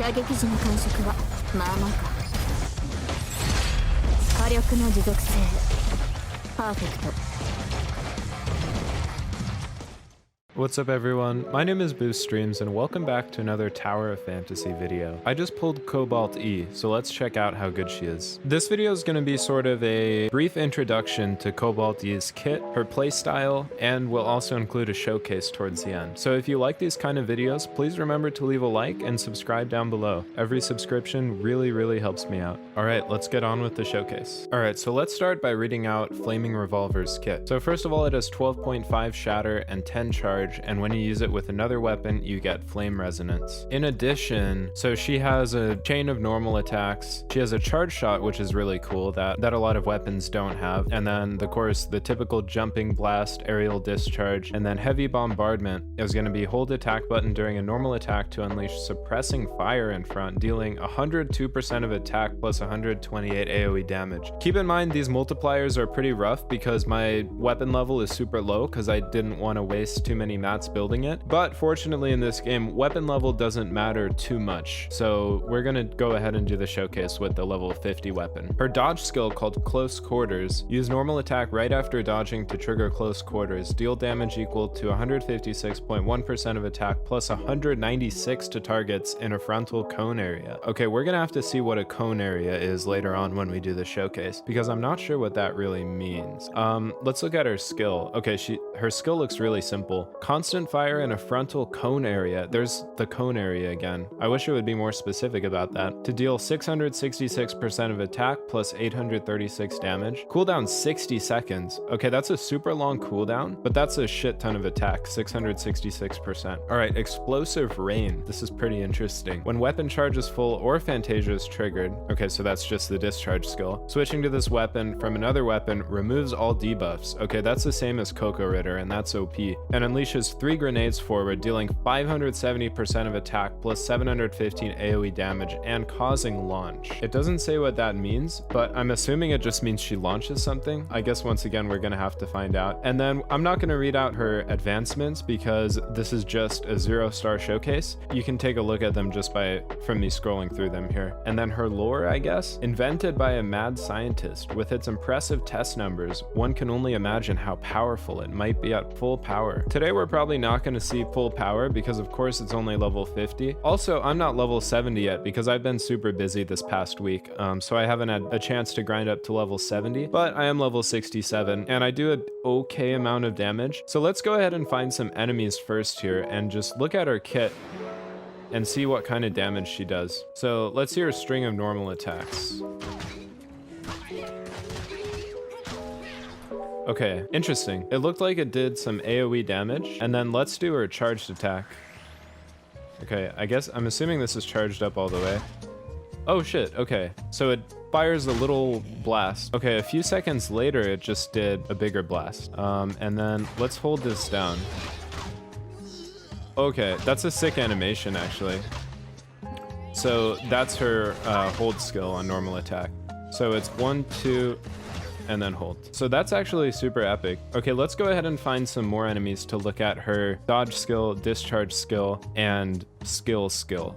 射撃時の感触はまあまあか。火力の持続性パーフェクト。 What's up everyone, my name is BoostStreams and welcome back to another Tower of Fantasy video. I just pulled Cobalt-E, so let's check out how good she is. This video is going to be sort of a brief introduction to Cobalt-E's kit, her playstyle, and will also include a showcase towards the end. So if you like these kind of videos, please remember to leave a like and subscribe down below. Every subscription really helps me out. Alright, let's get on with the showcase. Alright, so let's start by reading out Flaming Revolver's kit. So first of all, it has 12.5 shatter and 10 charge, and when you use it with another weapon, you get flame resonance. In addition, so she has a chain of normal attacks. She has a charge shot, which is really cool, that a lot of weapons don't have. And then, of course, the typical jumping blast, aerial discharge, and then heavy bombardment is going to be hold attack button during a normal attack to unleash suppressing fire in front, dealing 102% of attack plus 128 AoE damage. Keep in mind, these multipliers are pretty rough because my weapon level is super low because I didn't want to waste too many mats building it, but fortunately in this game weapon level doesn't matter too much, so we're gonna go ahead and do the showcase with the level 50 weapon. Her dodge skill, called Close Quarters, use normal attack right after dodging to trigger close quarters, deal damage equal to 156.1% of attack plus 196 to targets in a frontal cone area. Okay, we're gonna have to see what a cone area is later on when we do the showcase, because I'm not sure what that really means. Let's look at her skill. Okay, her skill looks really simple. Constant fire in a frontal cone area. There's the cone area again. I wish it would be more specific about that. To deal 666% of attack plus 836 damage. Cooldown 60 seconds. Okay, that's a super long cooldown, but that's a shit ton of attack, 666%. Alright, explosive rain. This is pretty interesting. When weapon charge is full or Fantasia is triggered, okay, so that's just the discharge skill. Switching to this weapon from another weapon removes all debuffs. Okay, that's the same as Coco Ritter, and that's OP. And unleashes 3 grenades forward, dealing 570% of attack plus 715 AoE damage and causing launch. It doesn't say what that means, but I'm assuming it just means she launches something. I guess once again we're gonna have to find out. And then I'm not gonna read out her advancements because this is just a 0-star showcase. You can take a look at them just from me scrolling through them here. And then her lore, I guess, invented by a mad scientist. With its impressive test numbers, one can only imagine how powerful it might be at full power. Today we're probably not going to see full power because of course it's only level 50. Also, I'm not level 70 yet because I've been super busy this past week, so I haven't had a chance to grind up to level 70, but I am level 67 and I do an okay amount of damage. So let's go ahead and find some enemies first here and just look at her kit and see what kind of damage she does. So let's see her string of normal attacks. Okay, interesting. It looked like it did some AoE damage, and then let's do her charged attack. Okay, I'm assuming this is charged up all the way. Oh shit, okay. So it fires a little blast. Okay, a few seconds later, it just did a bigger blast. And then let's hold this down. Okay, that's a sick animation actually. So that's her hold skill on normal attack. So it's 1, 2, and then hold. So that's actually super epic. Okay, let's go ahead and find some more enemies to look at her dodge skill, discharge skill, and skill.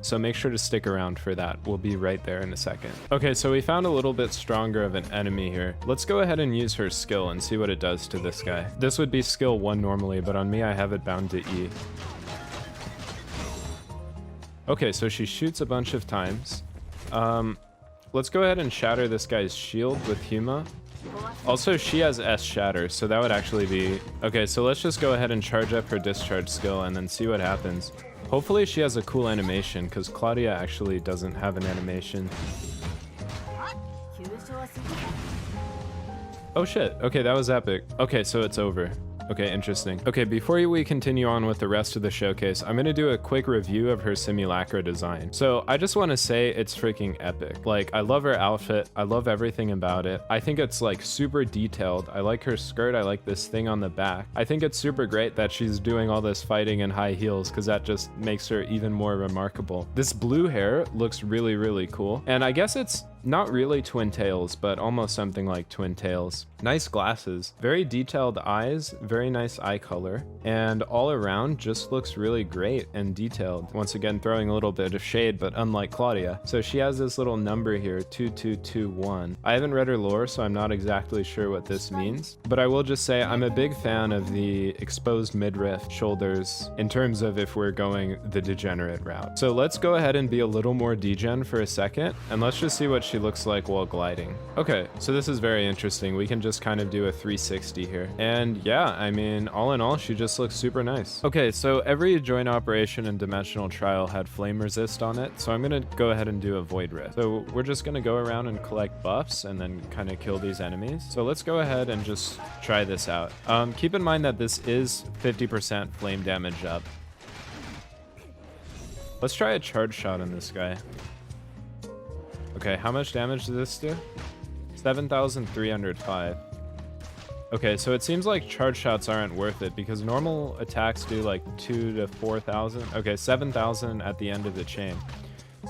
So make sure to stick around for that. We'll be right there in a second. Okay, so we found a little bit stronger of an enemy here. Let's go ahead and use her skill and see what it does to this guy. This would be skill 1 normally, but on me I have it bound to E. Okay, so she shoots a bunch of times. Let's go ahead and shatter this guy's shield with Huma. Also, she has S shatter, so that would actually be... Okay, so let's just go ahead and charge up her discharge skill and then see what happens. Hopefully she has a cool animation, because Claudia actually doesn't have an animation. Oh shit, okay, that was epic. Okay, so it's over. Okay, interesting. Okay, before we continue on with the rest of the showcase, I'm gonna do a quick review of her Simulacra design. So I just want to say it's freaking epic. Like, I love her outfit. I love everything about it. I think it's like super detailed. I like her skirt. I like this thing on the back. I think it's super great that she's doing all this fighting in high heels because that just makes her even more remarkable. This blue hair looks really, really cool. And I guess it's Not really twin tails, but almost something like twin tails. Nice glasses, very detailed eyes, very nice eye color, and all around just looks really great and detailed. Once again, throwing a little bit of shade, but unlike Claudia. So she has this little number here, 2221. I haven't read her lore, so I'm not exactly sure what this means, but I will just say I'm a big fan of the exposed midriff shoulders in terms of if we're going the degenerate route. So let's go ahead and be a little more degen for a second, and let's just see what she looks like while gliding. Okay, so this is very interesting. We can just kind of do a 360 here. And yeah, I mean, all in all, she just looks super nice. Okay, so every joint operation and dimensional trial had flame resist on it, so I'm gonna go ahead and do a void rift. So we're just gonna go around and collect buffs and then kind of kill these enemies. So let's go ahead and just try this out. Keep in mind that this is 50% flame damage up. Let's try a charge shot on this guy. Okay, how much damage does this do? 7,305. Okay, so it seems like charge shots aren't worth it because normal attacks do like 2,000 to 4,000. Okay, 7,000 at the end of the chain.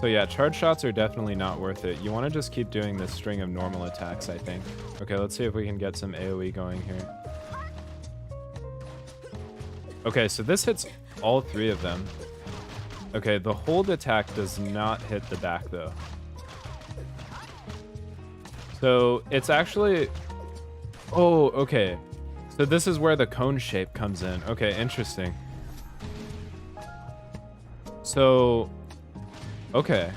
So yeah, charge shots are definitely not worth it. You want to just keep doing this string of normal attacks, I think. Okay, let's see if we can get some AoE going here. Okay, so this hits all three of them. Okay, the hold attack does not hit the back though. So it's actually, oh, okay. So this is where the cone shape comes in. Okay, interesting. So, okay.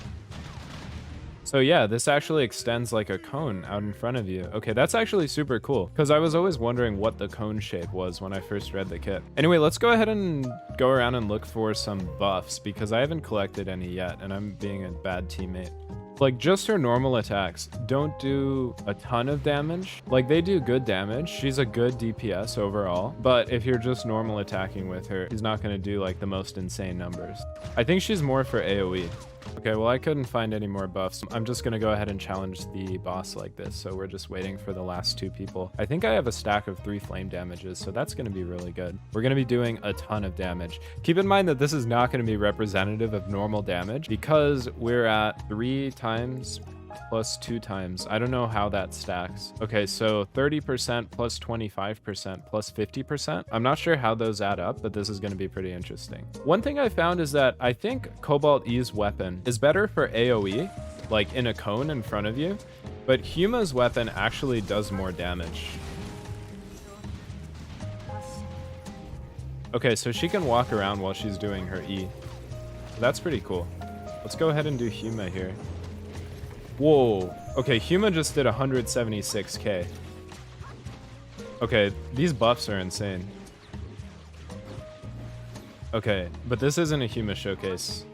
So yeah, this actually extends like a cone out in front of you. Okay, that's actually super cool because I was always wondering what the cone shape was when I first read the kit. Anyway, let's go ahead and go around and look for some buffs because I haven't collected any yet and I'm being a bad teammate. Like, just her normal attacks don't do a ton of damage. Like, they do good damage. She's a good DPS overall. But if you're just normal attacking with her, she's not going to do, like, the most insane numbers. I think she's more for AoE. Okay, well, I couldn't find any more buffs. I'm just going to go ahead and challenge the boss like this. So we're just waiting for the last two people. I think I have a stack of 3 flame damages, so that's going to be really good. We're going to be doing a ton of damage. Keep in mind that this is not going to be representative of normal damage because we're at 3 times plus 2 times. I don't know how that stacks. Okay, so 30% plus 25% plus 50%. I'm not sure how those add up, but this is going to be pretty interesting. One thing I found is that I think Cobalt-E's weapon is better for AoE, like in a cone in front of you, but Huma's weapon actually does more damage. Okay, so she can walk around while she's doing her E. So that's pretty cool. Let's go ahead and do Huma here. Whoa. Okay, Huma just did 176k. Okay, these buffs are insane. Okay, but this isn't a Huma showcase.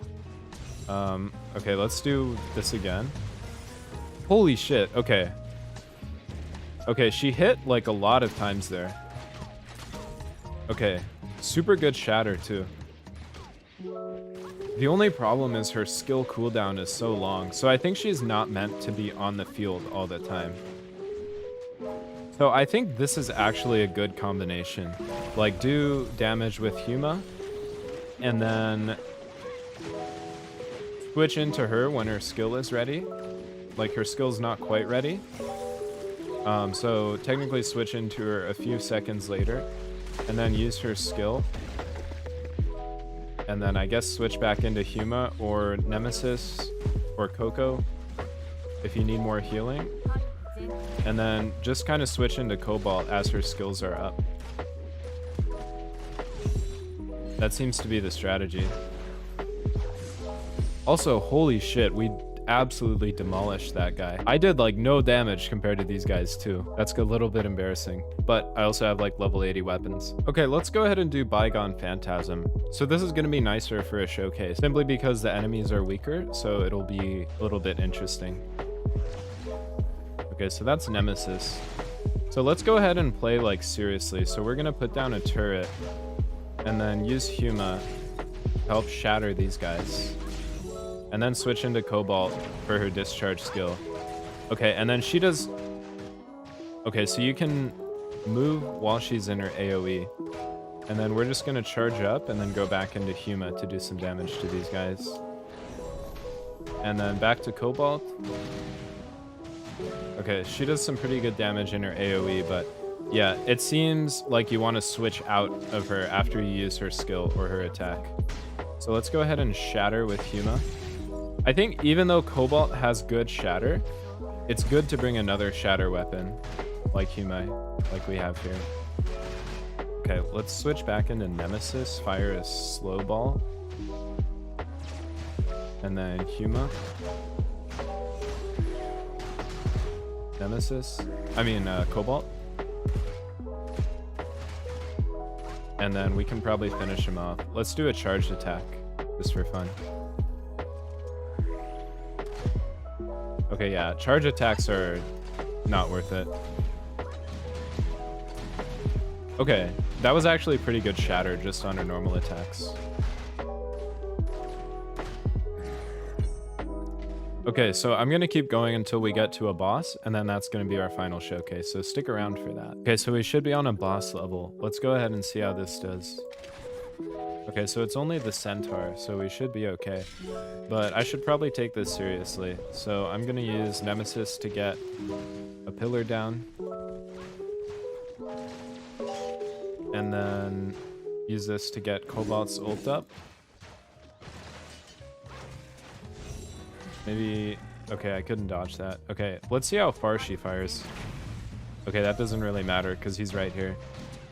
Okay, let's do this again. Holy shit, okay. Okay, she hit like a lot of times there. Okay, super good shatter too. The only problem is her skill cooldown is so long, so I think she's not meant to be on the field all the time. So I think this is actually a good combination. Like, do damage with Huma, and then switch into her when her skill is ready. Like, her skill's not quite ready. So technically switch into her a few seconds later, and then use her skill. And then I guess switch back into Huma or Nemesis or Coco if you need more healing. And then just kind of switch into Cobalt as her skills are up. That seems to be the strategy. Also, holy shit, we absolutely demolished that guy. I did like no damage compared to these guys too. That's a little bit embarrassing, but I also have like level 80 weapons. Okay, let's go ahead and do Bygone Phantasm. So this is going to be nicer for a showcase simply because the enemies are weaker, so it'll be a little bit interesting. Okay, so that's Nemesis. So let's go ahead and play like seriously. So we're going to put down a turret and then use Huma to help shatter these guys. And then switch into Cobalt for her discharge skill. Okay, and then she does... Okay, so you can move while she's in her AoE. And then we're just going to charge up and then go back into Huma to do some damage to these guys. And then back to Cobalt. Okay, she does some pretty good damage in her AoE, but yeah, it seems like you want to switch out of her after you use her skill or her attack. So let's go ahead and shatter with Huma. I think even though Cobalt has good shatter, it's good to bring another shatter weapon like Huma, like we have here. Okay, let's switch back into Nemesis, fire a slow ball. And then Huma. Nemesis. Cobalt. And then we can probably finish him off. Let's do a charged attack, just for fun. Okay, yeah, charge attacks are not worth it. Okay, that was actually pretty good shatter just on her normal attacks. Okay, so I'm gonna keep going until we get to a boss, and then that's gonna be our final showcase, so stick around for that. Okay, so we should be on a boss level. Let's go ahead and see how this does. Okay, so it's only the centaur, so we should be okay. But I should probably take this seriously. So I'm gonna use Nemesis to get a pillar down. And then use this to get Cobalt's ult up. Maybe... Okay, I couldn't dodge that. Okay, let's see how far she fires. Okay, that doesn't really matter because he's right here.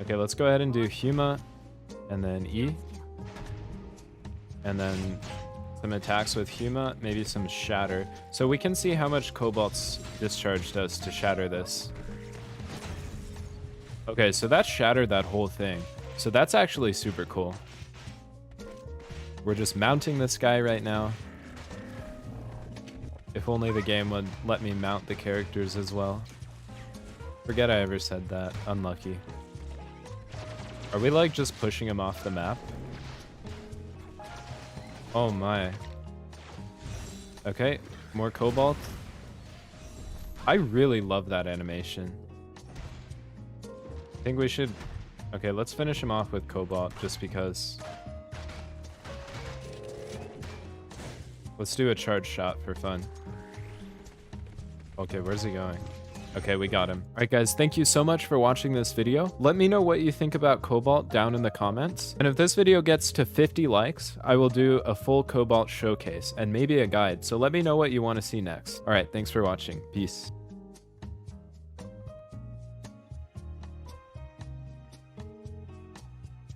Okay, let's go ahead and do Huma and then E. And then some attacks with Huma, maybe some shatter. So we can see how much Cobalt's discharge does to shatter this. Okay, so that shattered that whole thing. So that's actually super cool. We're just mounting this guy right now. If only the game would let me mount the characters as well. Forget I ever said that. Unlucky. Are we like just pushing him off the map? Oh my. Okay, more Cobalt. I really love that animation. I think we should... Okay, let's finish him off with Cobalt just because. Let's do a charge shot for fun. Okay, where's he going? Okay, we got him. All right, guys, thank you so much for watching this video. Let me know what you think about Cobalt down in the comments. And if this video gets to 50 likes, I will do a full Cobalt showcase and maybe a guide. So let me know what you want to see next. All right, thanks for watching. Peace.